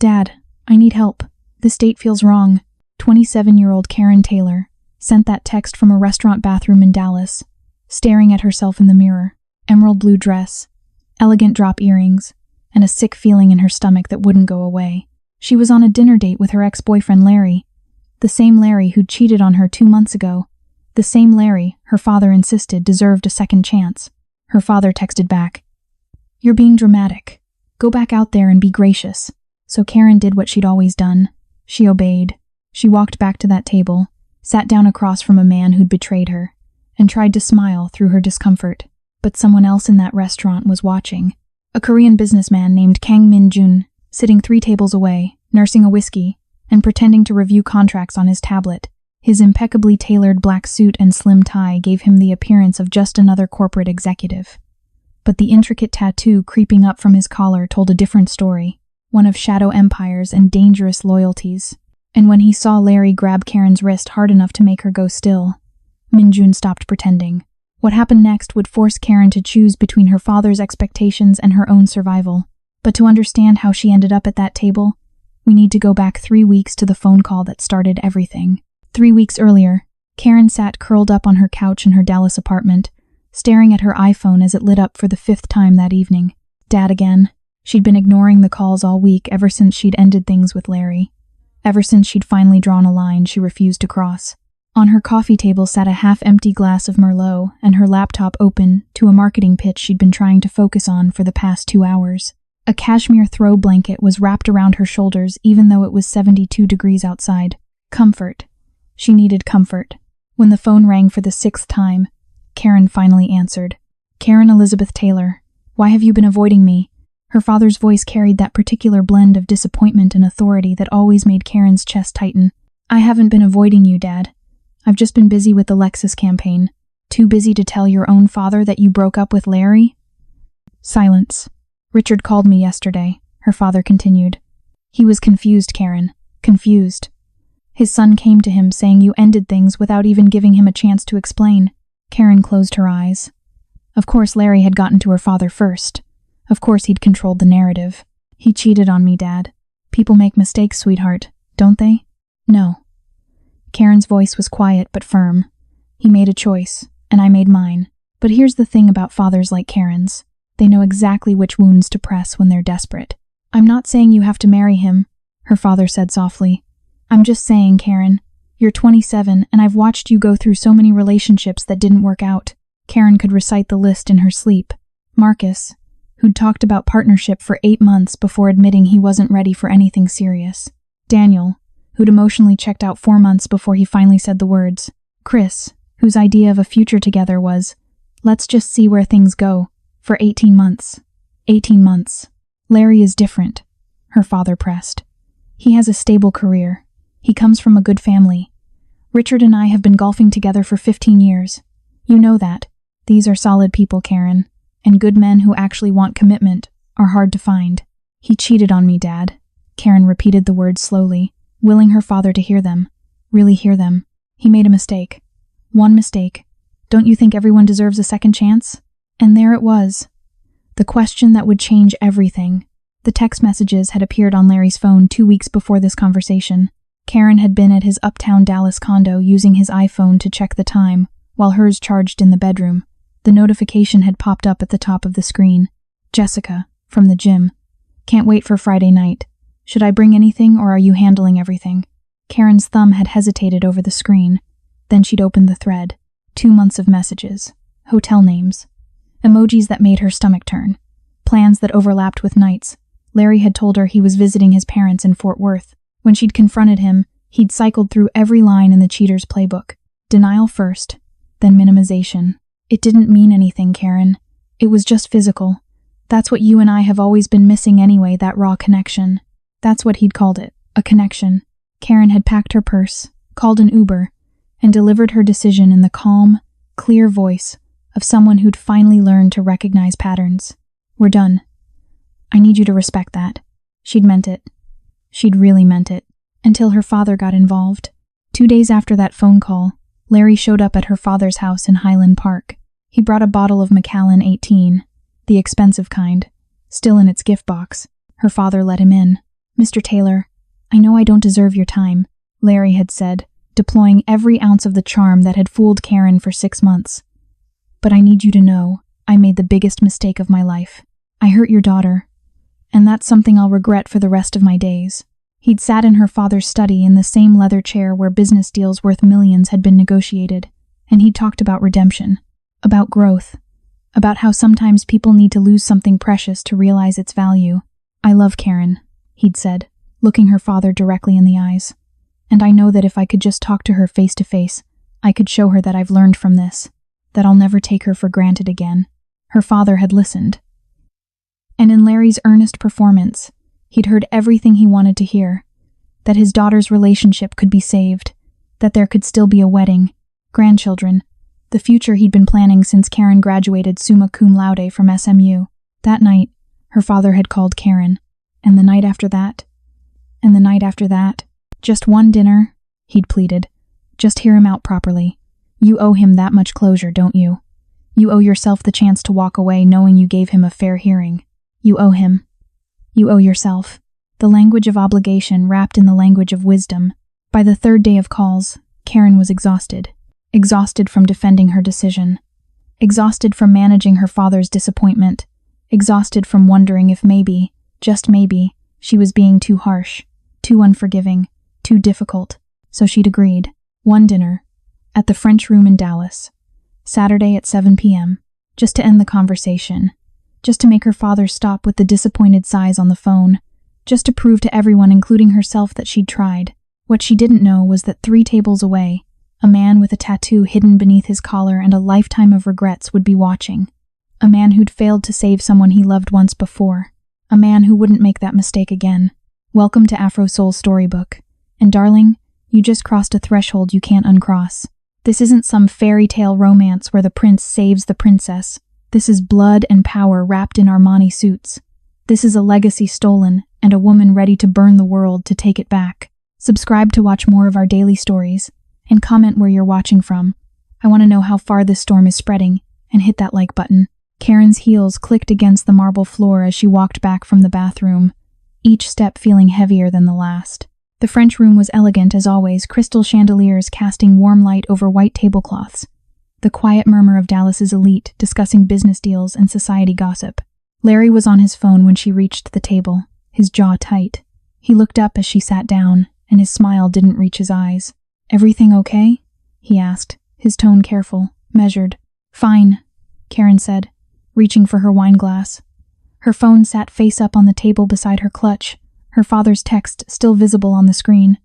Dad, I need help. This date feels wrong. 27-year-old Karen Taylor sent that text from a restaurant bathroom in Dallas, staring at herself in the mirror. Emerald blue dress, elegant drop earrings, and a sick feeling in her stomach that wouldn't go away. She was on a dinner date with her ex-boyfriend Larry, the same Larry who'd cheated on her 2 months ago. The same Larry, her father insisted, deserved a second chance. Her father texted back, "You're being dramatic. Go back out there and be gracious." So Karen did what she'd always done. She obeyed. She walked back to that table, sat down across from a man who'd betrayed her, and tried to smile through her discomfort. But someone else in that restaurant was watching. A Korean businessman named Kang Min-Jun, sitting 3 tables away, nursing a whiskey, and pretending to review contracts on his tablet. His impeccably tailored black suit and slim tie gave him the appearance of just another corporate executive. But the intricate tattoo creeping up from his collar told a different story, one of shadow empires and dangerous loyalties. And when he saw Larry grab Karen's wrist hard enough to make her go still, Min-Jun stopped pretending. What happened next would force Karen to choose between her father's expectations and her own survival. But to understand how she ended up at that table, we need to go back 3 weeks to the phone call that started everything. 3 weeks earlier, Karen sat curled up on her couch in her Dallas apartment, staring at her iPhone as it lit up for the 5th time that evening. Dad again. She'd been ignoring the calls all week ever since she'd ended things with Larry. Ever since she'd finally drawn a line she refused to cross. On her coffee table sat a half-empty glass of Merlot and her laptop open to a marketing pitch she'd been trying to focus on for the past 2 hours. A cashmere throw blanket was wrapped around her shoulders even though it was 72 degrees outside. Comfort. She needed comfort. When the phone rang for the 6th time, Karen finally answered. "Karen Elizabeth Taylor, why have you been avoiding me?" Her father's voice carried that particular blend of disappointment and authority that always made Karen's chest tighten. "I haven't been avoiding you, Dad. I've just been busy with the Lexus campaign. Too busy to tell your own father that you broke up with Larry?" Silence. "Richard called me yesterday," her father continued. "He was confused, Karen. Confused. His son came to him saying you ended things without even giving him a chance to explain." Karen closed her eyes. Of course Larry had gotten to her father first. Of course he'd controlled the narrative. "He cheated on me, Dad. People make mistakes, sweetheart, don't they?" "No." Karen's voice was quiet but firm. "He made a choice, and I made mine. But here's the thing about fathers like Karen's. They know exactly which wounds to press when they're desperate." "I'm not saying you have to marry him," her father said softly. "I'm just saying, Karen, you're 27 and I've watched you go through so many relationships that didn't work out." Karen could recite the list in her sleep. Marcus, who'd talked about partnership for 8 months before admitting he wasn't ready for anything serious. Daniel, who'd emotionally checked out 4 months before he finally said the words. Chris, whose idea of a future together was, "Let's just see where things go," for 18 months. 18 months. Larry is different, her father pressed. He has a stable career. He comes from a good family. Richard and I have been golfing together for 15 years. You know that. These are solid people, Karen, and good men who actually want commitment are hard to find. "He cheated on me, Dad." Karen repeated the words slowly, willing her father to hear them, really hear them. "He made a mistake. One mistake. Don't you think everyone deserves a second chance?" And there it was. The question that would change everything. The text messages had appeared on Larry's phone 2 weeks before this conversation. Karen had been at his uptown Dallas condo using his iPhone to check the time, while hers charged in the bedroom. The notification had popped up at the top of the screen. "Jessica, from the gym. Can't wait for Friday night. Should I bring anything or are you handling everything?" Karen's thumb had hesitated over the screen. Then she'd opened the thread. 2 months of messages. Hotel names. Emojis that made her stomach turn. Plans that overlapped with nights. Larry had told her he was visiting his parents in Fort Worth. When she'd confronted him, he'd cycled through every line in the cheater's playbook. Denial first, then minimization. "It didn't mean anything, Karen. It was just physical. That's what you and I have always been missing anyway, that raw connection." That's what he'd called it, a connection. Karen had packed her purse, called an Uber, and delivered her decision in the calm, clear voice of someone who'd finally learned to recognize patterns. "We're done. I need you to respect that." She'd meant it. She'd really meant it. Until her father got involved. 2 days after that phone call, Larry showed up at her father's house in Highland Park. He brought a bottle of Macallan 18, the expensive kind, still in its gift box. Her father let him in. Mr. Taylor, I know I don't deserve your time, Larry had said, deploying every ounce of the charm that had fooled Karen for 6 months. But I need you to know, I made the biggest mistake of my life. I hurt your daughter, and that's something I'll regret for the rest of my days. He'd sat in her father's study in the same leather chair where business deals worth millions had been negotiated, and he'd talked about redemption, about growth, about how sometimes people need to lose something precious to realize its value. I love Karen, he'd said, looking her father directly in the eyes. And I know that if I could just talk to her face to face, I could show her that I've learned from this, that I'll never take her for granted again. Her father had listened. And in Larry's earnest performance, he'd heard everything he wanted to hear, that his daughter's relationship could be saved, that there could still be a wedding, grandchildren, the future he'd been planning since Karen graduated summa cum laude from SMU. That night, her father had called Karen, and the night after that, and the night after that. Just one dinner, he'd pleaded. Just hear him out properly. You owe him that much closure, don't you? You owe yourself the chance to walk away knowing you gave him a fair hearing. You owe him. You owe yourself. The language of obligation wrapped in the language of wisdom. By the third day of calls, Karen was exhausted. Exhausted from defending her decision. Exhausted from managing her father's disappointment. Exhausted from wondering if maybe, just maybe, she was being too harsh, too unforgiving, too difficult. So she'd agreed. One dinner. At the French Room in Dallas. Saturday at 7 p.m. Just to end the conversation. Just to make her father stop with the disappointed sighs on the phone. Just to prove to everyone, including herself, that she'd tried. What she didn't know was that 3 tables away, a man with a tattoo hidden beneath his collar and a lifetime of regrets would be watching. A man who'd failed to save someone he loved once before. A man who wouldn't make that mistake again. Welcome to Afro Soul Storybook. And darling, you just crossed a threshold you can't uncross. This isn't some fairy tale romance where the prince saves the princess. This is blood and power wrapped in Armani suits. This is a legacy stolen and a woman ready to burn the world to take it back. Subscribe to watch more of our daily stories and comment where you're watching from. I want to know how far this storm is spreading, and hit that like button. Karen's heels clicked against the marble floor as she walked back from the bathroom, each step feeling heavier than the last. The French room was elegant as always, crystal chandeliers casting warm light over white tablecloths. The quiet murmur of Dallas's elite discussing business deals and society gossip. Larry was on his phone when she reached the table, his jaw tight. He looked up as she sat down, and his smile didn't reach his eyes. "Everything okay?" he asked, his tone careful, measured. "Fine," Karen said, reaching for her wine glass. Her phone sat face up on the table beside her clutch, her father's text still visible on the screen.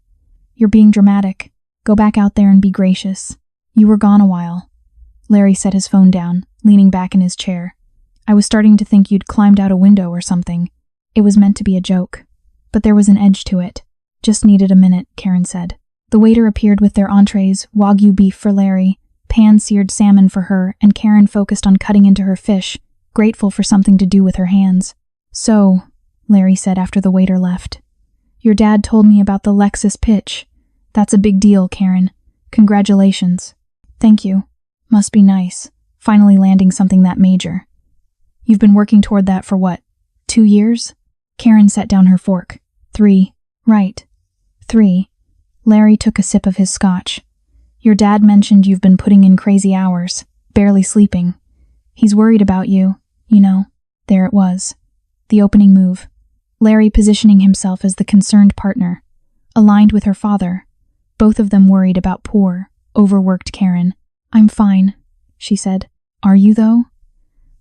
"You're being dramatic. Go back out there and be gracious. You were gone a while." Larry set his phone down, leaning back in his chair. "I was starting to think you'd climbed out a window or something. It was meant to be a joke. But there was an edge to it. Just needed a minute," Karen said. The waiter appeared with their entrees, Wagyu beef for Larry, pan-seared salmon for her, and Karen focused on cutting into her fish, grateful for something to do with her hands. "So," Larry said after the waiter left, "your dad told me about the Lexus pitch. That's a big deal, Karen. Congratulations." "Thank you. Must be nice, finally landing something that major." "You've been working toward that for what, 2 years?" Karen set down her fork. 3. Right. 3. Larry took a sip of his scotch. "Your dad mentioned you've been putting in crazy hours, barely sleeping. He's worried about you, you know." There it was. The opening move. Larry positioning himself as the concerned partner, aligned with her father, both of them worried about poor, overworked Karen. "I'm fine," she said. "Are you, though?"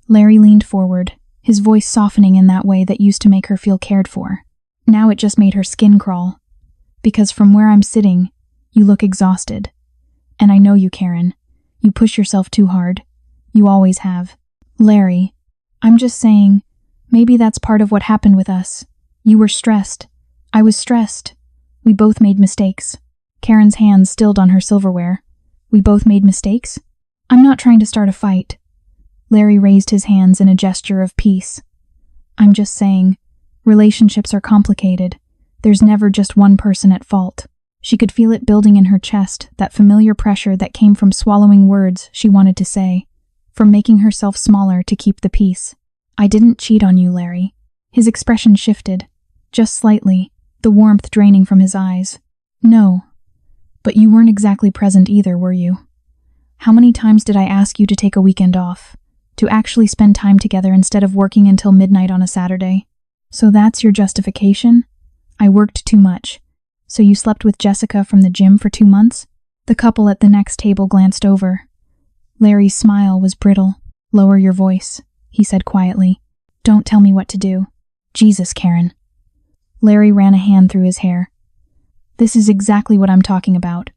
Larry leaned forward, his voice softening in that way that used to make her feel cared for. Now it just made her skin crawl. "Because from where I'm sitting, you look exhausted. And I know you, Karen. You push yourself too hard. You always have." "Larry, I'm just saying, maybe that's part of what happened with us. You were stressed. I was stressed. We both made mistakes." Karen's hands stilled on her silverware. "We both made mistakes? I'm not trying to start a fight." Larry raised his hands in a gesture of peace. "I'm just saying, relationships are complicated. There's never just one person at fault." She could feel it building in her chest, that familiar pressure that came from swallowing words she wanted to say, from making herself smaller to keep the peace. "I didn't cheat on you, Larry." His expression shifted, just slightly, the warmth draining from his eyes. No. But you weren't exactly present either, were you? How many times did I ask you to take a weekend off? To actually spend time together instead of working until midnight on a Saturday? So that's your justification? I worked too much. So you slept with Jessica from the gym for 2 months? The couple at the next table glanced over. Larry's smile was brittle. Lower your voice, he said quietly. Don't tell me what to do. Jesus, Karen. Larry ran a hand through his hair. This is exactly what I'm talking about.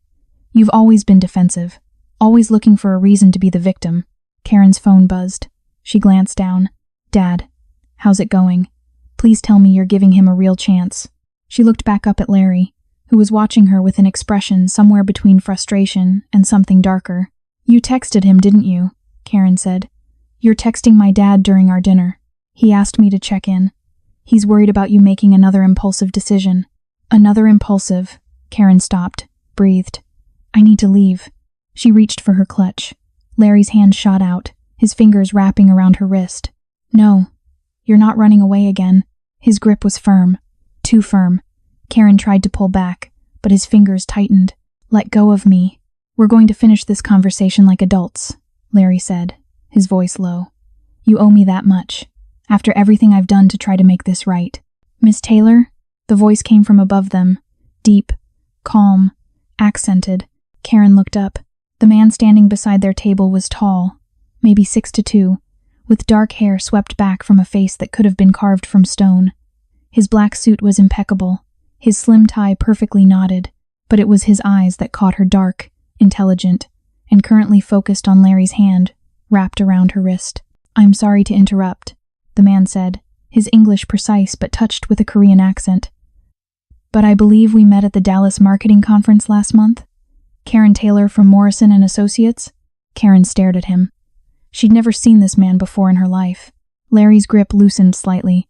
You've always been defensive, always looking for a reason to be the victim. Karen's phone buzzed. She glanced down. Dad, how's it going? Please tell me you're giving him a real chance. She looked back up at Larry, who was watching her with an expression somewhere between frustration and something darker. You texted him, didn't you? Karen said. You're texting my dad during our dinner. He asked me to check in. He's worried about you making another impulsive decision. Another impulsive. Karen stopped, breathed. I need to leave. She reached for her clutch. Larry's hand shot out, his fingers wrapping around her wrist. No, you're not running away again. His grip was firm. Too firm. Karen tried to pull back, but his fingers tightened. Let go of me. We're going to finish this conversation like adults, Larry said, his voice low. You owe me that much, after everything I've done to try to make this right. Miss Taylor? The voice came from above them, deep, calm, accented. Karen looked up. The man standing beside their table was tall, maybe 6'2", with dark hair swept back from a face that could have been carved from stone. His black suit was impeccable, his slim tie perfectly knotted, but it was his eyes that caught her, dark, intelligent, and currently focused on Larry's hand, wrapped around her wrist. I'm sorry to interrupt, the man said, his English precise but touched with a Korean accent. But I believe we met at the Dallas marketing conference last month? Karen Taylor from Morrison and Associates? Karen stared at him. She'd never seen this man before in her life. Larry's grip loosened slightly.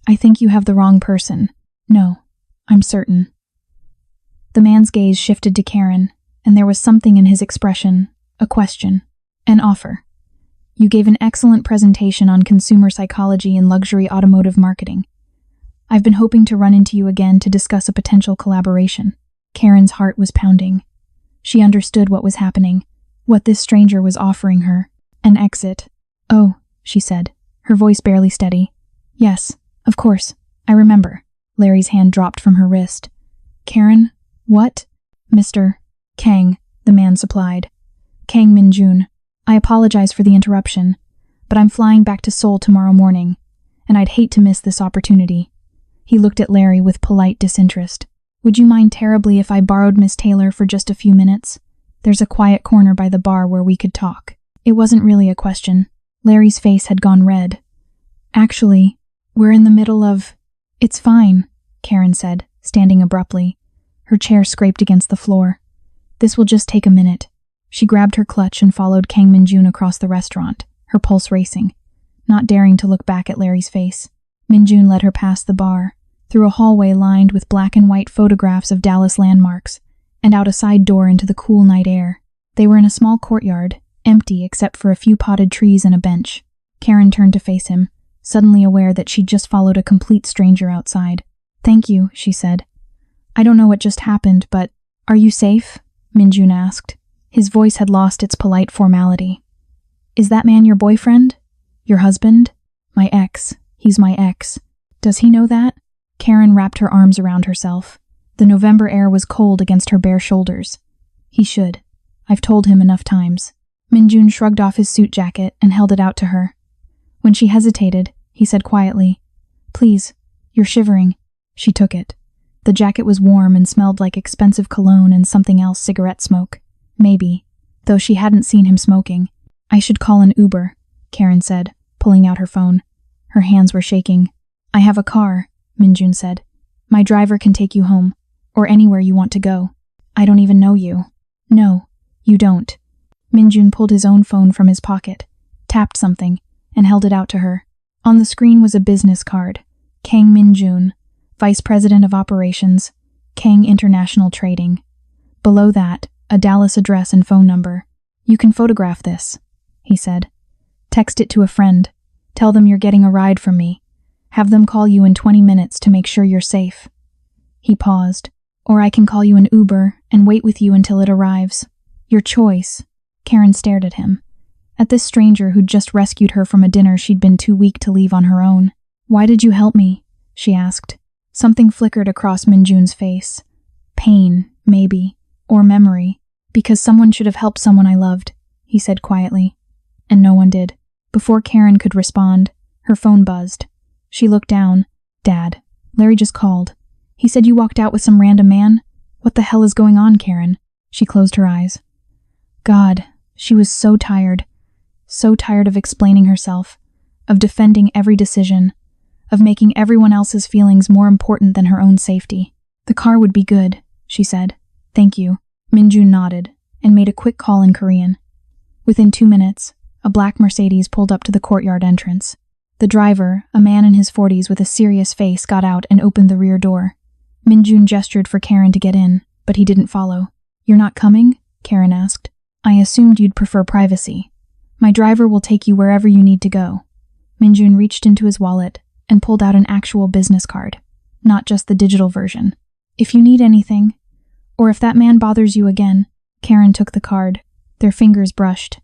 I think you have the wrong person. No, I'm certain. The man's gaze shifted to Karen, and there was something in his expression, a question, an offer. You gave an excellent presentation on consumer psychology and luxury automotive marketing. I've been hoping to run into you again to discuss a potential collaboration. Karen's heart was pounding. She understood what was happening, what this stranger was offering her. An exit. Oh, she said, her voice barely steady. Yes, of course, I remember. Larry's hand dropped from her wrist. Karen, what? Mr. Kang, the man supplied. Kang Min-Jun. I apologize for the interruption, but I'm flying back to Seoul tomorrow morning, and I'd hate to miss this opportunity. He looked at Larry with polite disinterest. Would you mind terribly if I borrowed Miss Taylor for just a few minutes? There's a quiet corner by the bar where we could talk. It wasn't really a question. Larry's face had gone red. Actually, we're in the middle of... It's fine, Karen said, standing abruptly. Her chair scraped against the floor. This will just take a minute. She grabbed her clutch and followed Kang Min-Jun across the restaurant, her pulse racing, not daring to look back at Larry's face. Min-Jun led her past the bar, through a hallway lined with black and white photographs of Dallas landmarks, and out a side door into the cool night air. They were in a small courtyard, empty except for a few potted trees and a bench. Karen turned to face him, suddenly aware that she'd just followed a complete stranger outside. Thank you, she said. I don't know what just happened, but are you safe? Min-Jun asked. His voice had lost its polite formality. Is that man your boyfriend? Your husband? My ex. He's my ex. Does he know that? Karen wrapped her arms around herself. The November air was cold against her bare shoulders. He should. I've told him enough times. Min-Jun shrugged off his suit jacket and held it out to her. When she hesitated, he said quietly, Please, you're shivering. She took it. The jacket was warm and smelled like expensive cologne and something else, cigarette smoke. Maybe, though she hadn't seen him smoking. I should call an Uber, Karen said, pulling out her phone. Her hands were shaking. I have a car, Min-Jun said. My driver can take you home, or anywhere you want to go. I don't even know you. No, you don't. Min-Jun pulled his own phone from his pocket, tapped something, and held it out to her. On the screen was a business card. Kang Min-Jun, Vice President of Operations, Kang International Trading. Below that, a Dallas address and phone number. You can photograph this, he said. Text it to a friend. Tell them you're getting a ride from me. Have them call you in 20 minutes to make sure you're safe. He paused. Or I can call you an Uber and wait with you until it arrives. Your choice. Karen stared at him. At this stranger who'd just rescued her from a dinner she'd been too weak to leave on her own. Why did you help me? She asked. Something flickered across Min-Jun's face. Pain, maybe. Or memory. Because someone should have helped someone I loved, he said quietly. And no one did. Before Karen could respond, her phone buzzed. She looked down. Dad. Larry just called. He said you walked out with some random man? What the hell is going on, Karen? She closed her eyes. God, she was so tired. So tired of explaining herself, of defending every decision, of making everyone else's feelings more important than her own safety. The car would be good, she said. Thank you. Min-Jun nodded and made a quick call in Korean. Within 2 minutes, a black Mercedes pulled up to the courtyard entrance. The driver, a man in his 40s with a serious face, got out and opened the rear door. Min-Jun gestured for Karen to get in, but he didn't follow. You're not coming? Karen asked. I assumed you'd prefer privacy. My driver will take you wherever you need to go. Min-Jun reached into his wallet and pulled out an actual business card, not just the digital version. If you need anything, or if that man bothers you again. Karen took the card. Their fingers brushed,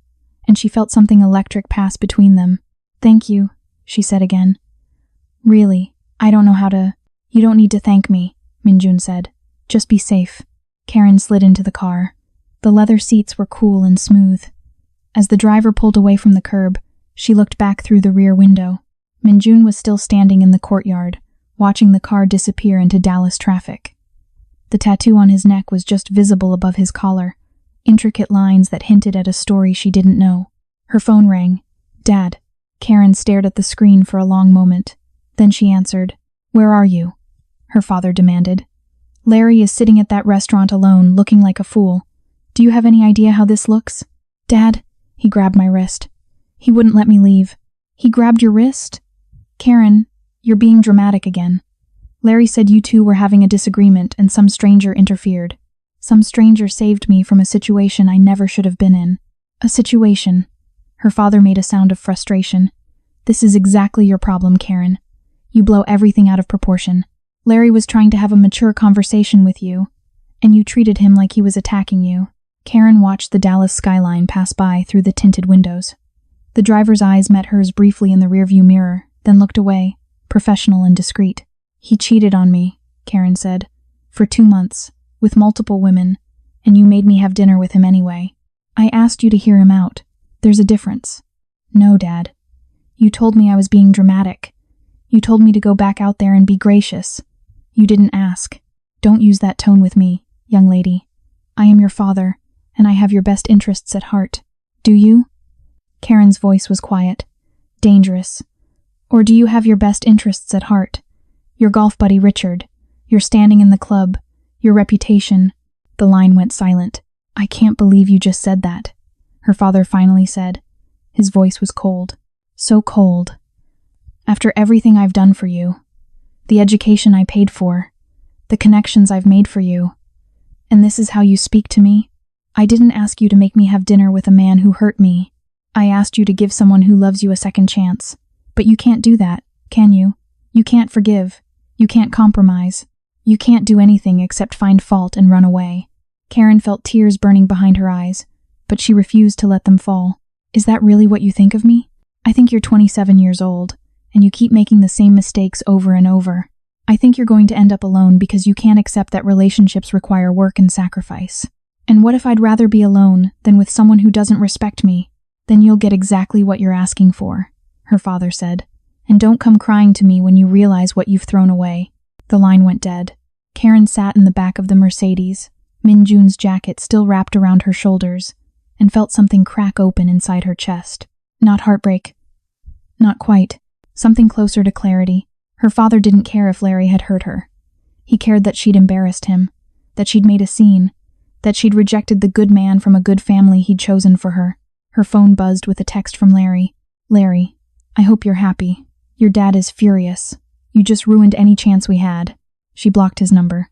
and she felt something electric pass between them. Thank you, she said again. Really, I don't know how to. You don't need to thank me, Min-Jun said. Just be safe. Karen slid into the car. The leather seats were cool and smooth. As the driver pulled away from the curb, she looked back through the rear window. Min-Jun was still standing in the courtyard, watching the car disappear into Dallas traffic. The tattoo on his neck was just visible above his collar, intricate lines that hinted at a story she didn't know. Her phone rang. Dad. Karen stared at the screen for a long moment. Then she answered. Where are you? Her father demanded. Larry is sitting at that restaurant alone, looking like a fool. Do you have any idea how this looks? Dad, he grabbed my wrist. He wouldn't let me leave. He grabbed your wrist? Karen, you're being dramatic again. Larry said you two were having a disagreement and some stranger interfered. Some stranger saved me from a situation I never should have been in. A situation. Her father made a sound of frustration. This is exactly your problem, Karen. You blow everything out of proportion. Larry was trying to have a mature conversation with you, and you treated him like he was attacking you. Karen watched the Dallas skyline pass by through the tinted windows. The driver's eyes met hers briefly in the rearview mirror, then looked away, professional and discreet. He cheated on me, Karen said, for 2 months, with multiple women, and you made me have dinner with him anyway. I asked you to hear him out. There's a difference. No, Dad. You told me I was being dramatic. You told me to go back out there and be gracious. You didn't ask. Don't use that tone with me, young lady. I am your father, and I have your best interests at heart. Do you? Karen's voice was quiet. Dangerous. Or do you have your best interests at heart? Your golf buddy Richard, your standing in the club, your reputation. The line went silent. I can't believe you just said that, her father finally said. His voice was cold. So cold. After everything I've done for you, the education I paid for, the connections I've made for you, and this is how you speak to me? I didn't ask you to make me have dinner with a man who hurt me. I asked you to give someone who loves you a second chance. But you can't do that, can you? You can't forgive. You can't compromise. You can't do anything except find fault and run away. Karen felt tears burning behind her eyes, but she refused to let them fall. Is that really what you think of me? I think you're 27 years old, and you keep making the same mistakes over and over. I think you're going to end up alone because you can't accept that relationships require work and sacrifice. And what if I'd rather be alone than with someone who doesn't respect me? Then you'll get exactly what you're asking for, her father said. And don't come crying to me when you realize what you've thrown away. The line went dead. Karen sat in the back of the Mercedes, Min-Jun's jacket still wrapped around her shoulders, and felt something crack open inside her chest. Not heartbreak. Not quite. Something closer to clarity. Her father didn't care if Larry had hurt her. He cared that she'd embarrassed him, that she'd made a scene, that she'd rejected the good man from a good family he'd chosen for her. Her phone buzzed with a text from Larry. Larry, I hope you're happy. Your dad is furious. You just ruined any chance we had. She blocked his number.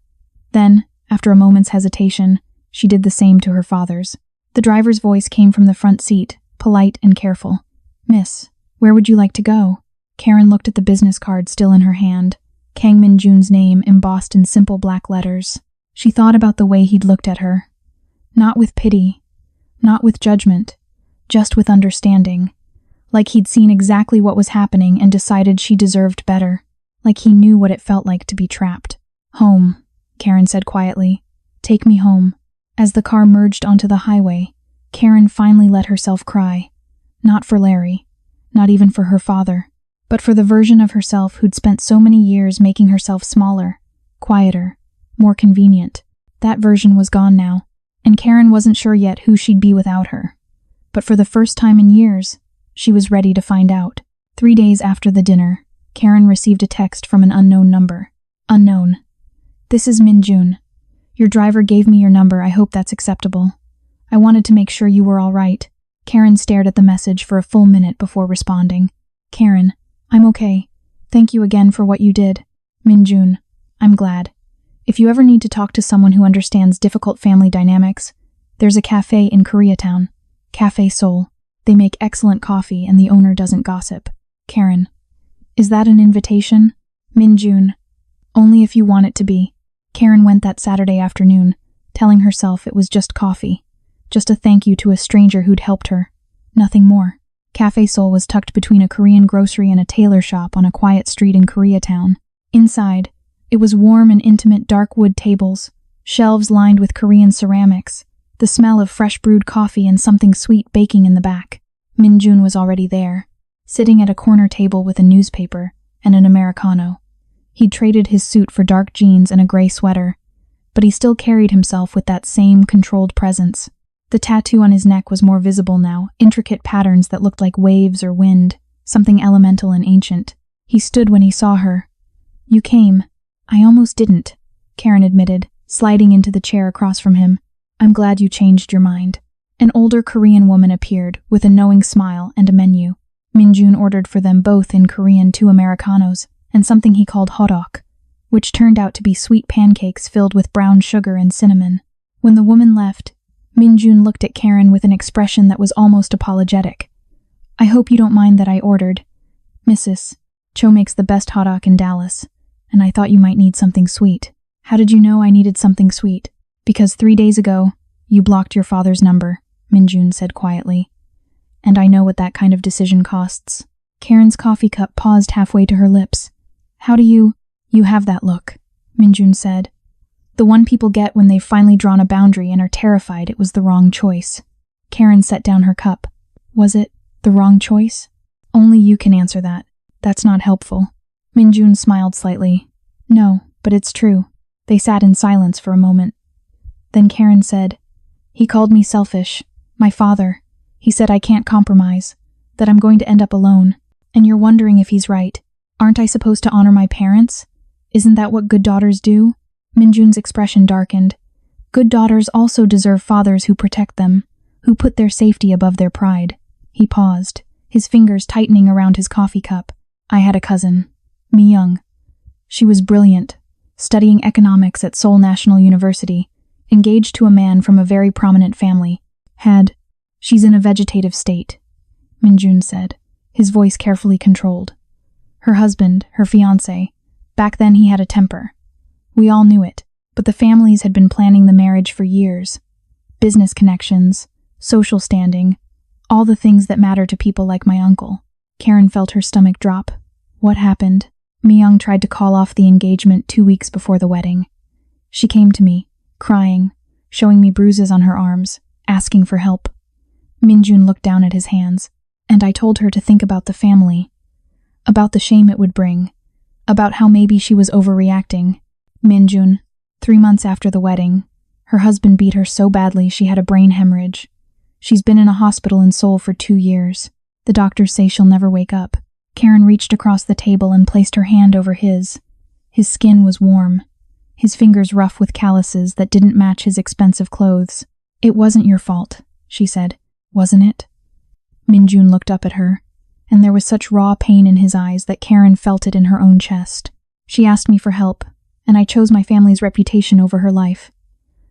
Then, after a moment's hesitation, she did the same to her father's. The driver's voice came from the front seat, polite and careful. Miss, where would you like to go? Karen looked at the business card still in her hand. Kang Min-Jun's name embossed in simple black letters. She thought about the way he'd looked at her. Not with pity, not with judgment, just with understanding. Like he'd seen exactly what was happening and decided she deserved better. Like he knew what it felt like to be trapped. "Home," Karen said quietly. "Take me home." As the car merged onto the highway, Karen finally let herself cry. Not for Larry, not even for her father, but for the version of herself who'd spent so many years making herself smaller, quieter, more convenient. That version was gone now, and Karen wasn't sure yet who she'd be without her. But for the first time in years, she was ready to find out. 3 days after the dinner, Karen received a text from an unknown number. Unknown. "This is Min-Jun. Your driver gave me your number. I hope that's acceptable. I wanted to make sure you were all right." Karen stared at the message for a full minute before responding. "Karen, I'm okay. Thank you again for what you did. Min-Jun, I'm glad. If you ever need to talk to someone who understands difficult family dynamics, there's a cafe in Koreatown. Cafe Seoul. They make excellent coffee and the owner doesn't gossip." Karen. "Is that an invitation?" Min-Jun. "Only if you want it to be." Karen went that Saturday afternoon, telling herself it was just coffee. Just a thank you to a stranger who'd helped her. Nothing more. Cafe Seoul was tucked between a Korean grocery and a tailor shop on a quiet street in Koreatown. Inside, it was warm and intimate dark wood tables, shelves lined with Korean ceramics, the smell of fresh brewed coffee and something sweet baking in the back. Min-Jun was already there, sitting at a corner table with a newspaper and an Americano. He'd traded his suit for dark jeans and a gray sweater, but he still carried himself with that same controlled presence. The tattoo on his neck was more visible now, intricate patterns that looked like waves or wind, something elemental and ancient. He stood when he saw her. "You came." "I almost didn't," Karen admitted, sliding into the chair across from him. "I'm glad you changed your mind." An older Korean woman appeared, with a knowing smile and a menu. Min-Jun ordered for them both in Korean 2 Americanos, and something he called hodok, which turned out to be sweet pancakes filled with brown sugar and cinnamon. When the woman left, Min-Jun looked at Karen with an expression that was almost apologetic. "I hope you don't mind that I ordered. Mrs. Cho makes the best hodok in Dallas, and I thought you might need something sweet." "How did you know I needed something sweet?" "Because 3 days ago, you blocked your father's number," Min-Jun said quietly. "And I know what that kind of decision costs." Karen's coffee cup paused halfway to her lips. "How do you have that look," Min-Jun said. "The one people get when they've finally drawn a boundary and are terrified it was the wrong choice." Karen set down her cup. "Was it the wrong choice?" "Only you can answer that. That's not helpful." Min-Jun smiled slightly. "No, but it's true." They sat in silence for a moment. Then Karen said, "He called me selfish. My father. He said I can't compromise, that I'm going to end up alone. And you're wondering if he's right. Aren't I supposed to honor my parents? Isn't that what good daughters do?" Min-Jun's expression darkened. "Good daughters also deserve fathers who protect them, who put their safety above their pride." He paused, his fingers tightening around his coffee cup. "I had a cousin, Mi-young. She was brilliant, studying economics at Seoul National University, engaged to a man from a very prominent family. She's in a vegetative state," Min-Jun said, his voice carefully controlled. "Her husband, her fiancé, back then he had a temper. We all knew it, but the families had been planning the marriage for years. Business connections, social standing, all the things that matter to people like my uncle." Karen felt her stomach drop. "What happened?" Mi-young tried to call off the engagement 2 weeks before the wedding. She came to me, crying, showing me bruises on her arms, asking for help. Min-Jun looked down at his hands, and I told her to think about the family, about the shame it would bring, about how maybe she was overreacting. Min-Jun, 3 months after the wedding, her husband beat her so badly she had a brain hemorrhage. She's been in a hospital in Seoul for 2 years. The doctors say she'll never wake up. Karen reached across the table and placed her hand over his. His skin was warm, his fingers rough with calluses that didn't match his expensive clothes. "It wasn't your fault," she said. "Wasn't it?" Min-Jun looked up at her, and there was such raw pain in his eyes that Karen felt it in her own chest. "She asked me for help, and I chose my family's reputation over her life.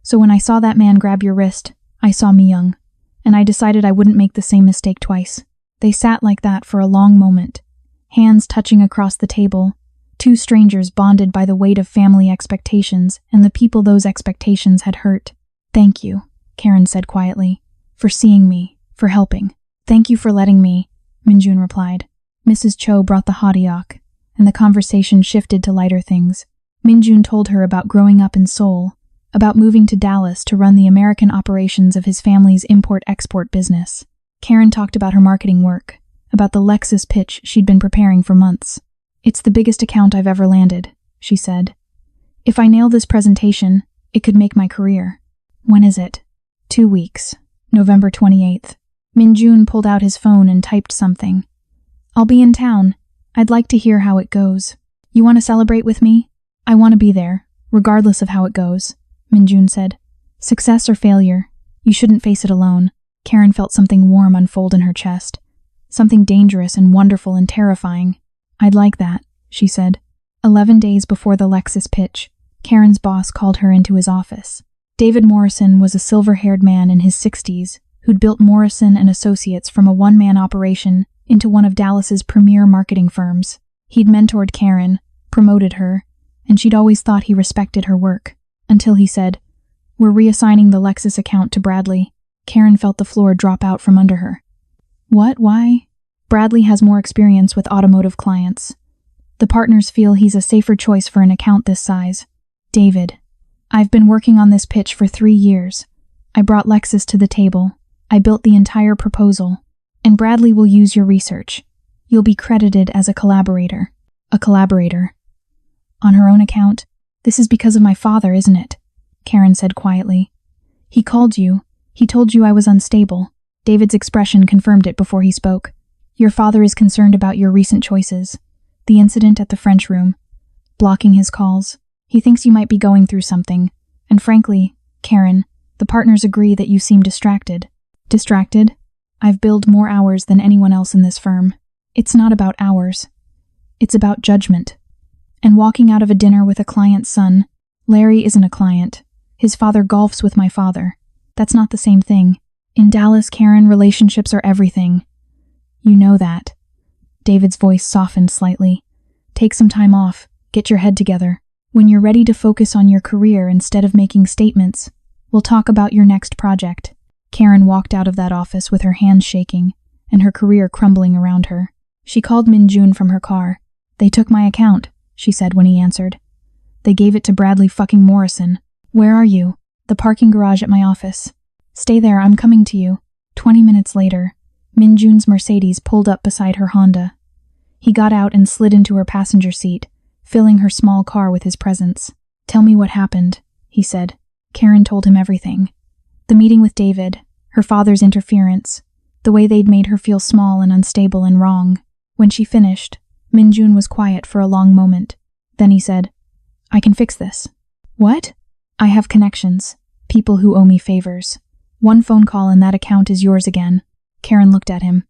So when I saw that man grab your wrist, I saw Mi-young, and I decided I wouldn't make the same mistake twice." They sat like that for a long moment, hands touching across the table, Two strangers bonded by the weight of family expectations and the people those expectations had hurt. "Thank you," Karen said quietly, "for seeing me, for helping." "Thank you for letting me," Min-Jun replied. Mrs. Cho brought the hotteok, and the conversation shifted to lighter things. Min-Jun told her about growing up in Seoul, about moving to Dallas to run the American operations of his family's import-export business. Karen talked about her marketing work, about the Lexus pitch she'd been preparing for months. "It's the biggest account I've ever landed," she said. "If I nail this presentation, it could make my career." "When is it?" 2 weeks. November 28th. Min-Jun pulled out his phone and typed something. "I'll be in town. I'd like to hear how it goes. You want to celebrate with me? I want to be there, regardless of how it goes," Min-Jun said. "Success or failure, you shouldn't face it alone." Karen felt something warm unfold in her chest. Something dangerous and wonderful and terrifying. "I'd like that," she said. 11 days before the Lexus pitch, Karen's boss called her into his office. David Morrison was a silver-haired man in his 60s who'd built Morrison and Associates from a one-man operation into one of Dallas's premier marketing firms. He'd mentored Karen, promoted her, and she'd always thought he respected her work. Until he said, "We're reassigning the Lexus account to Bradley." Karen felt the floor drop out from under her. "What? Why?" "Bradley has more experience with automotive clients. The partners feel he's a safer choice for an account this size." "David, I've been working on this pitch for 3 years. I brought Lexus to the table. I built the entire proposal. And Bradley will use your research. You'll be credited as a collaborator." "A collaborator?" "On her own account. This is because of my father, isn't it?" Karen said quietly. "He called you. He told you I was unstable." David's expression confirmed it before he spoke. "Your father is concerned about your recent choices. The incident at the French room. Blocking his calls. He thinks you might be going through something. And frankly, Karen, the partners agree that you seem distracted." "Distracted? I've billed more hours than anyone else in this firm. It's not about hours. It's about judgment. And walking out of a dinner with a client's son. Larry isn't a client. His father golfs with my father. That's not the same thing. In Dallas, Karen, relationships are everything. You know that." David's voice softened slightly. "Take some time off. Get your head together. When you're ready to focus on your career instead of making statements, we'll talk about your next project." Karen walked out of that office with her hands shaking and her career crumbling around her. She called Min-Jun from her car. "They took my account," she said when he answered. "They gave it to Bradley fucking Morrison." "Where are you?" "The parking garage at my office." "Stay there, I'm coming to you." 20 minutes later, Min-Jun's Mercedes pulled up beside her Honda. He got out and slid into her passenger seat, filling her small car with his presence. "Tell me what happened," he said. Karen told him everything. The meeting with David, her father's interference, the way they'd made her feel small and unstable and wrong. When she finished, Min-Jun was quiet for a long moment. Then he said, "I can fix this." "What?" "I have connections, people who owe me favors. One phone call and that account is yours again." Karen looked at him.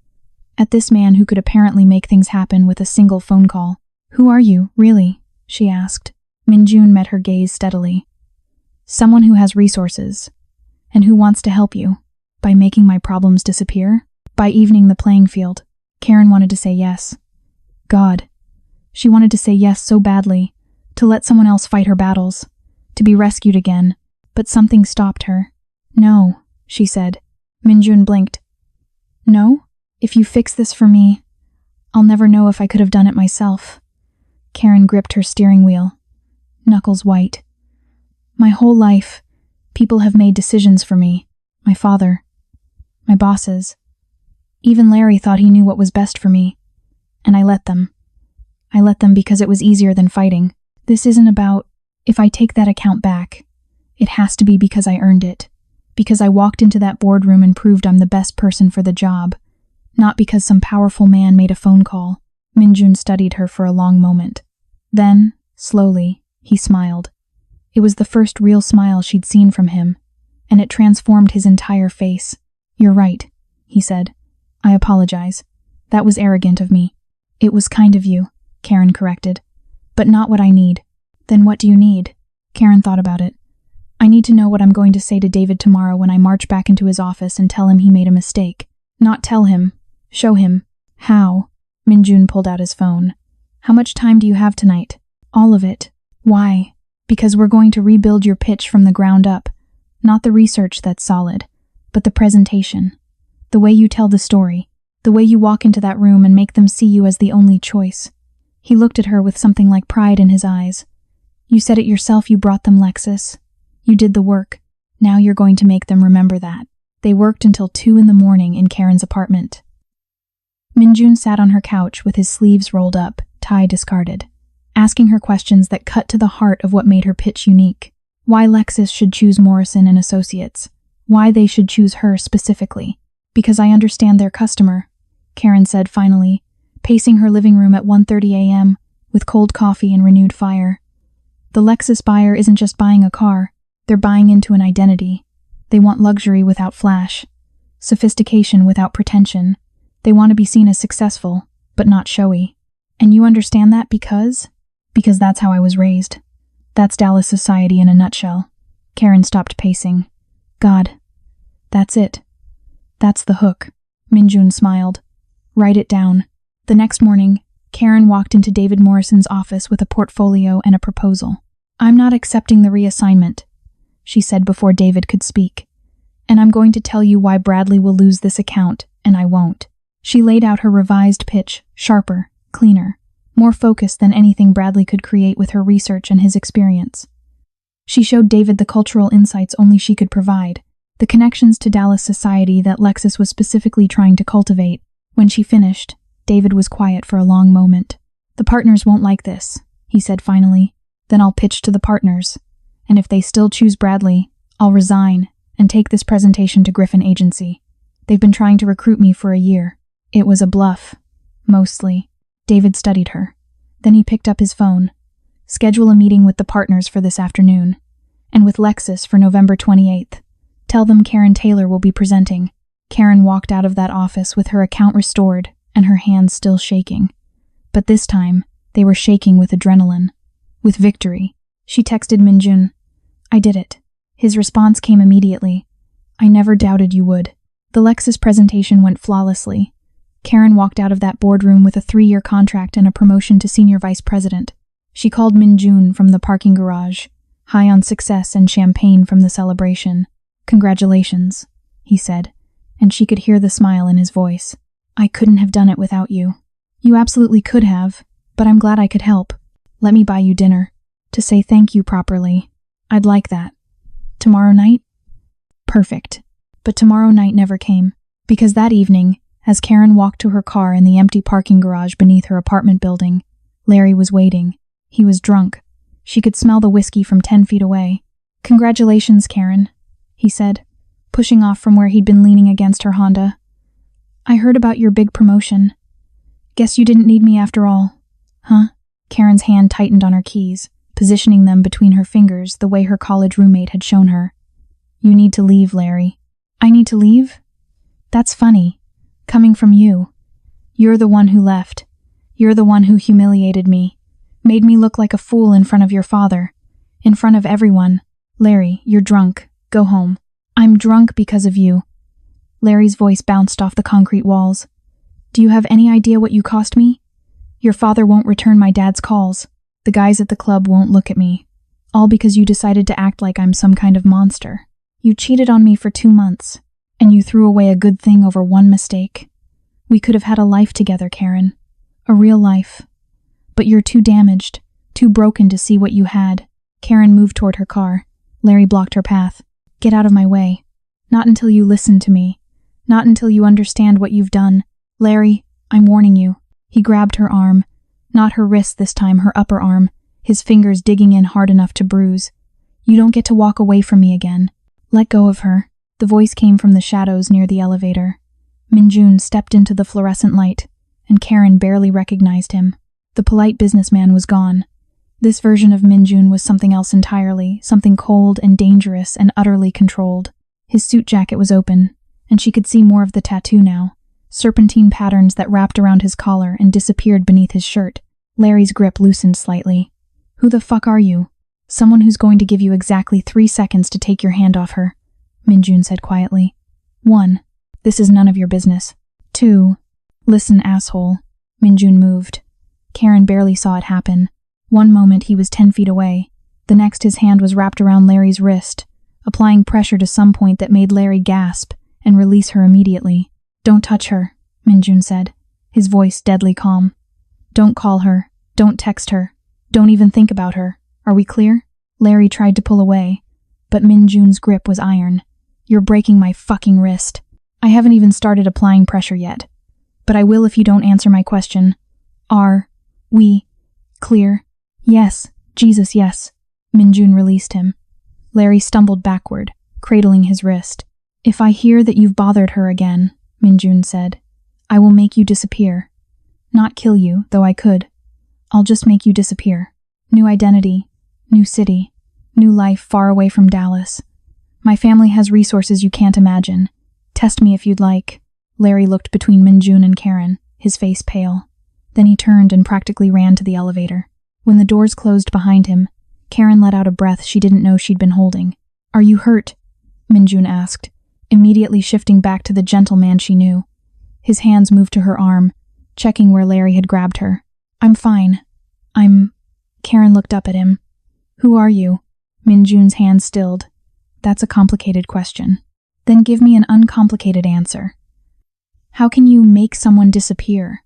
At this man who could apparently make things happen with a single phone call. "Who are you, really?" she asked. Min-Jun met her gaze steadily. "Someone who has resources, and who wants to help you. By making my problems disappear? By evening the playing field." Karen wanted to say yes. God. She wanted to say yes so badly, to let someone else fight her battles, to be rescued again, but something stopped her. "No," she said. Min-Jun blinked. "No? If you fix this for me, I'll never know if I could have done it myself." Karen gripped her steering wheel, knuckles white. "My whole life, people have made decisions for me. My father, my bosses. Even Larry thought he knew what was best for me. And I let them. I let them because it was easier than fighting. This isn't about, if I take that account back, it has to be because I earned it. Because I walked into that boardroom and proved I'm the best person for the job. Not because some powerful man made a phone call." Min-Jun studied her for a long moment. Then, slowly, he smiled. It was the first real smile she'd seen from him, and it transformed his entire face. "You're right," he said. "I apologize. That was arrogant of me." "It was kind of you," Karen corrected. "But not what I need." "Then what do you need?" Karen thought about it. "I need to know what I'm going to say to David tomorrow when I march back into his office and tell him he made a mistake. Not tell him. Show him." "How?" Min-Jun pulled out his phone. How much time do you have tonight? All of it. Why? Because we're going to rebuild your pitch from the ground up. Not the research that's solid, but the presentation. The way you tell the story. The way you walk into that room and make them see you as the only choice. He looked at her with something like pride in his eyes. You said it yourself, you brought them Lexus. You did the work. Now you're going to make them remember that. They worked until 2 a.m. in Karen's apartment. Min-Jun sat on her couch with his sleeves rolled up, tie discarded, asking her questions that cut to the heart of what made her pitch unique. Why Lexus should choose Morrison and Associates. Why they should choose her specifically. Because I understand their customer, Karen said finally, pacing her living room at 1:30 a.m. with cold coffee and renewed fire. The Lexus buyer isn't just buying a car, they're buying into an identity. They want luxury without flash, sophistication without pretension. They want to be seen as successful, but not showy. And you understand that because that's how I was raised. That's Dallas society in a nutshell. Karen stopped pacing. God, that's it. That's the hook. Min-Jun smiled. Write it down. The next morning, Karen walked into David Morrison's office with a portfolio and a proposal. I'm not accepting the reassignment, she said before David could speak. And I'm going to tell you why Bradley will lose this account, and I won't. She laid out her revised pitch, sharper, cleaner, more focused than anything Bradley could create with her research and his experience. She showed David the cultural insights only she could provide, the connections to Dallas society that Lexus was specifically trying to cultivate. When she finished, David was quiet for a long moment. The partners won't like this, he said finally. Then I'll pitch to the partners. And if they still choose Bradley, I'll resign and take this presentation to Griffin Agency. They've been trying to recruit me for a year. It was a bluff. Mostly. David studied her. Then he picked up his phone. Schedule a meeting with the partners for this afternoon. And with Lexus for November 28th. Tell them Karen Taylor will be presenting. Karen walked out of that office with her account restored and her hands still shaking. But this time, they were shaking with adrenaline. With victory. She texted Min-Jun. I did it. His response came immediately. I never doubted you would. The Lexus presentation went flawlessly. Karen walked out of that boardroom with a 3-year contract and a promotion to senior vice president. She called Min-Jun from the parking garage, high on success and champagne from the celebration. Congratulations, he said, and she could hear the smile in his voice. I couldn't have done it without you. You absolutely could have, but I'm glad I could help. Let me buy you dinner. To say thank you properly. I'd like that. Tomorrow night? Perfect. But tomorrow night never came, because that evening, as Karen walked to her car in the empty parking garage beneath her apartment building, Larry was waiting. He was drunk. She could smell the whiskey from 10 feet away. Congratulations, Karen, he said, pushing off from where he'd been leaning against her Honda. I heard about your big promotion. Guess you didn't need me after all. Huh? Karen's hand tightened on her keys, positioning them between her fingers the way her college roommate had shown her. You need to leave, Larry. I need to leave? That's funny. Coming from you. You're the one who left. You're the one who humiliated me. Made me look like a fool in front of your father. In front of everyone. Larry, you're drunk. Go home. I'm drunk because of you. Larry's voice bounced off the concrete walls. Do you have any idea what you cost me? Your father won't return my dad's calls. The guys at the club won't look at me. All because you decided to act like I'm some kind of monster. You cheated on me for 2 months, and you threw away a good thing over one mistake. We could have had a life together, Karen. A real life. But you're too damaged, too broken to see what you had. Karen moved toward her car. Larry blocked her path. Get out of my way. Not until you listen to me. Not until you understand what you've done. Larry, I'm warning you. He grabbed her arm. Not her wrist this time, her upper arm, his fingers digging in hard enough to bruise. You don't get to walk away from me again. Let go of her. The voice came from the shadows near the elevator. Min-Jun stepped into the fluorescent light, and Karen barely recognized him. The polite businessman was gone. This version of Min-Jun was something else entirely, something cold and dangerous and utterly controlled. His suit jacket was open, and she could see more of the tattoo now. Serpentine patterns that wrapped around his collar and disappeared beneath his shirt. Larry's grip loosened slightly. Who the fuck are you? Someone who's going to give you exactly 3 seconds to take your hand off her, Min-Jun said quietly. 1. This is none of your business. 2. Listen, asshole. Min-Jun moved. Karen barely saw it happen. One moment he was 10 feet away. The next his hand was wrapped around Larry's wrist, applying pressure to some point that made Larry gasp and release her immediately. "Don't touch her," Min-Jun said, his voice deadly calm. "Don't call her. Don't text her. Don't even think about her. Are we clear?" Larry tried to pull away, but Min-Jun's grip was iron. "You're breaking my fucking wrist. I haven't even started applying pressure yet. But I will if you don't answer my question. Are we clear?" "Yes, Jesus, yes." Min-Jun released him. Larry stumbled backward, cradling his wrist. "If I hear that you've bothered her again," Min-Jun said, "I will make you disappear. Not kill you, though I could. I'll just make you disappear. New identity, new city, new life far away from Dallas. My family has resources you can't imagine. Test me if you'd like." Larry looked between Min-Jun and Karen, his face pale. Then he turned and practically ran to the elevator. When the doors closed behind him, Karen let out a breath she didn't know she'd been holding. "Are you hurt?" Min-Jun asked, immediately shifting back to the gentleman she knew. His hands moved to her arm, checking where Larry had grabbed her. "I'm fine. Karen looked up at him. "Who are you?" Min-Jun's hand stilled. "That's a complicated question." "Then give me an uncomplicated answer. How can you make someone disappear?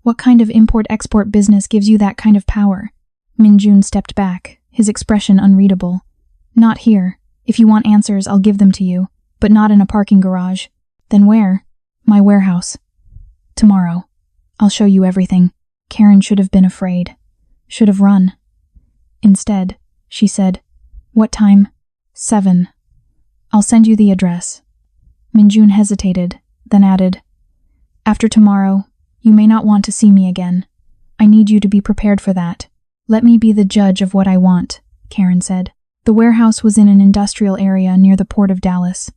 What kind of import-export business gives you that kind of power?" Min-Jun stepped back, his expression unreadable. "Not here. If you want answers, I'll give them to you, but not in a parking garage." "Then where?" "My warehouse. Tomorrow. I'll show you everything." Karen should have been afraid. Should have run. Instead, she said, "What time?" 7. "I'll send you the address." Min-Jun hesitated, then added, "After tomorrow, you may not want to see me again. I need you to be prepared for that." "Let me be the judge of what I want," Karen said. The warehouse was in an industrial area near the port of Dallas.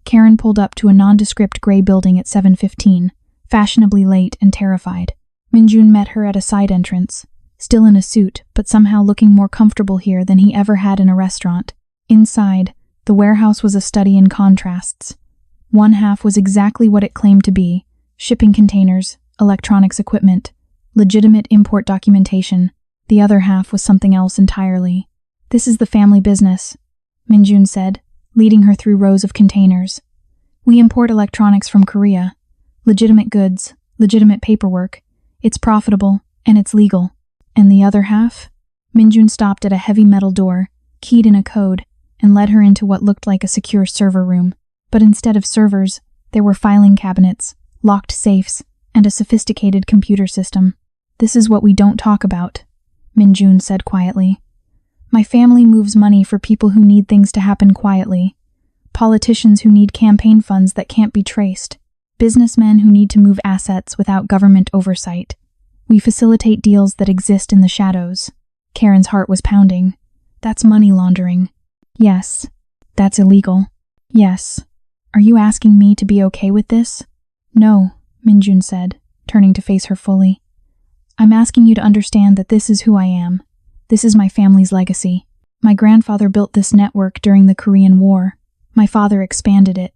Karen pulled up to a nondescript gray building at 7:15, fashionably late and terrified. Min-Jun met her at a side entrance, still in a suit, but somehow looking more comfortable here than he ever had in a restaurant. Inside, the warehouse was a study in contrasts. One half was exactly what it claimed to be: shipping containers, electronics equipment, legitimate import documentation. The other half was something else entirely. "This is the family business," Min-Jun said, leading her through rows of containers. "We import electronics from Korea. Legitimate goods, legitimate paperwork. It's profitable, and it's legal." "And the other half?" Min-Jun stopped at a heavy metal door, keyed in a code, and led her into what looked like a secure server room. But instead of servers, there were filing cabinets, locked safes, and a sophisticated computer system. "This is what we don't talk about," Min-Jun said quietly. "My family moves money for people who need things to happen quietly. Politicians who need campaign funds that can't be traced. Businessmen who need to move assets without government oversight. We facilitate deals that exist in the shadows." Karen's heart was pounding. "That's money laundering." "Yes. That's illegal." "Yes. Are you asking me to be okay with this?" "No," Min-Jun said, turning to face her fully. "I'm asking you to understand that this is who I am. This is my family's legacy. My grandfather built this network during the Korean War. My father expanded it.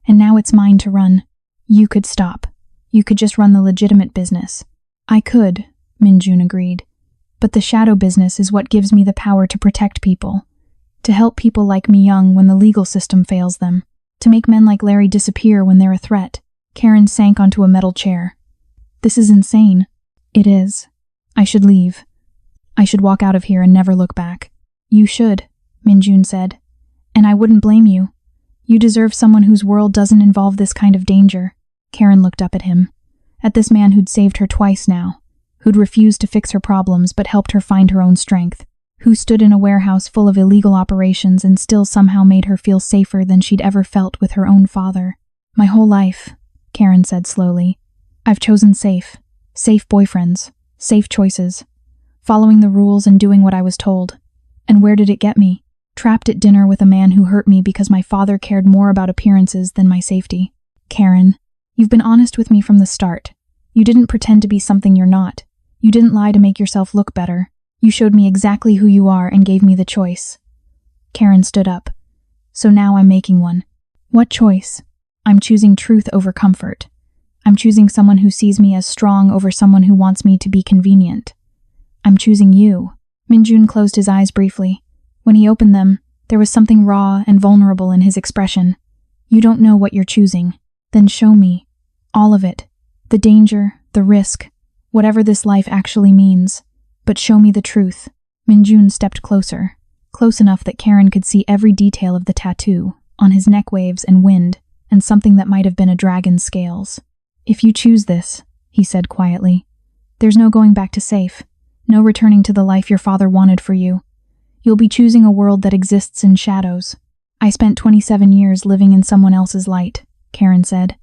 And now it's mine to run. You could stop. You could just run the legitimate business." "I could," Min-Jun agreed. "But the shadow business is what gives me the power to protect people. To help people like me young when the legal system fails them. To make men like Larry disappear when they're a threat." Karen sank onto a metal chair. "This is insane." "It is. I should leave. I should walk out of here and never look back." "You should," Min-Jun said. "And I wouldn't blame you. You deserve someone whose world doesn't involve this kind of danger." Karen looked up at him. At this man who'd saved her twice now. Who'd refused to fix her problems but helped her find her own strength. Who stood in a warehouse full of illegal operations and still somehow made her feel safer than she'd ever felt with her own father. "My whole life," Karen said slowly, "I've chosen safe boyfriends, safe choices, following the rules and doing what I was told. And where did it get me? Trapped at dinner with a man who hurt me because my father cared more about appearances than my safety." "Karen, you've been honest with me from the start. You didn't pretend to be something you're not. You didn't lie to make yourself look better. You showed me exactly who you are and gave me the choice." Karen stood up. "So now I'm making one." "What choice?" "I'm choosing truth over comfort. I'm choosing someone who sees me as strong over someone who wants me to be convenient. I'm choosing you. Min-Jun closed his eyes briefly. When he opened them, there was something raw and vulnerable in his expression. You don't know what you're choosing. Then show me. All of it. The danger, the risk, whatever this life actually means. But show me the truth. Min-Jun stepped closer, close enough that Karen could see every detail of the tattoo, on his neck waves and wind, and something that might have been a dragon's scales. If you choose this, he said quietly, there's no going back to safe, no returning to the life your father wanted for you. You'll be choosing a world that exists in shadows. I spent 27 years living in someone else's light, Karen said.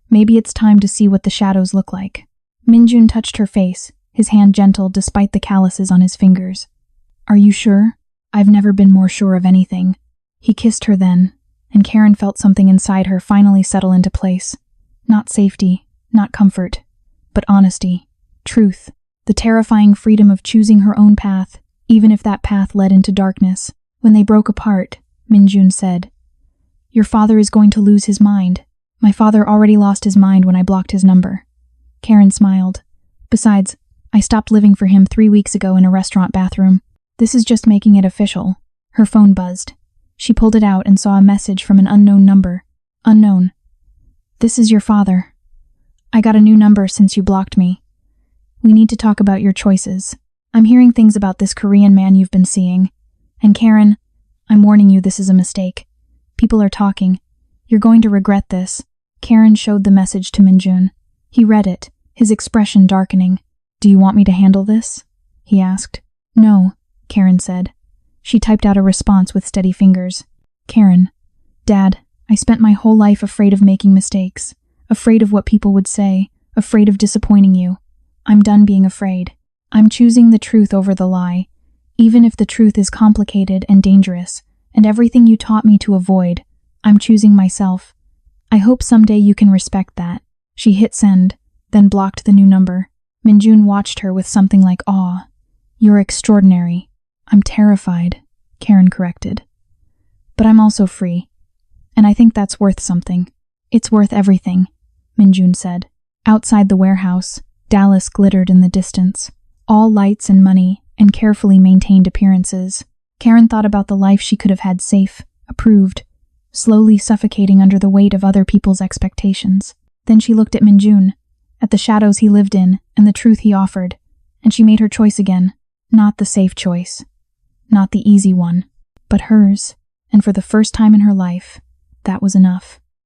Maybe it's time to see what the shadows look like. Min-Jun touched her face, his hand gentle despite the calluses on his fingers. Are you sure? I've never been more sure of anything. He kissed her then, and Karen felt something inside her finally settle into place. Not safety, not comfort, but honesty, truth, the terrifying freedom of choosing her own path, even if that path led into darkness. When they broke apart, Min-Jun said, Your father is going to lose his mind. My father already lost his mind when I blocked his number. Karen smiled. Besides, I stopped living for him 3 weeks ago in a restaurant bathroom. This is just making it official. Her phone buzzed. She pulled it out and saw a message from an unknown number. Unknown. This is your father. I got a new number since you blocked me. We need to talk about your choices. I'm hearing things about this Korean man you've been seeing. And Karen, I'm warning you, this is a mistake. People are talking. You're going to regret this. Karen showed the message to Min-Jun. He read it, his expression darkening. Do you want me to handle this? He asked. No, Karen said. She typed out a response with steady fingers. Karen, Dad, I spent my whole life afraid of making mistakes, afraid of what people would say, afraid of disappointing you. I'm done being afraid. I'm choosing the truth over the lie, even if the truth is complicated and dangerous, and everything you taught me to avoid. I'm choosing myself. I hope someday you can respect that. She hit send, then blocked the new number. Min-Jun watched her with something like awe. You're extraordinary. I'm terrified, Karen corrected. But I'm also free. And I think that's worth something. It's worth everything, Min-Jun said. Outside the warehouse, Dallas glittered in the distance. All lights and money and carefully maintained appearances. Karen thought about the life she could have had safe, approved, slowly suffocating under the weight of other people's expectations. Then she looked at Min-Jun, at the shadows he lived in and the truth he offered, and she made her choice again. Not the safe choice. Not the easy one. But hers. And for the first time in her life, that was enough.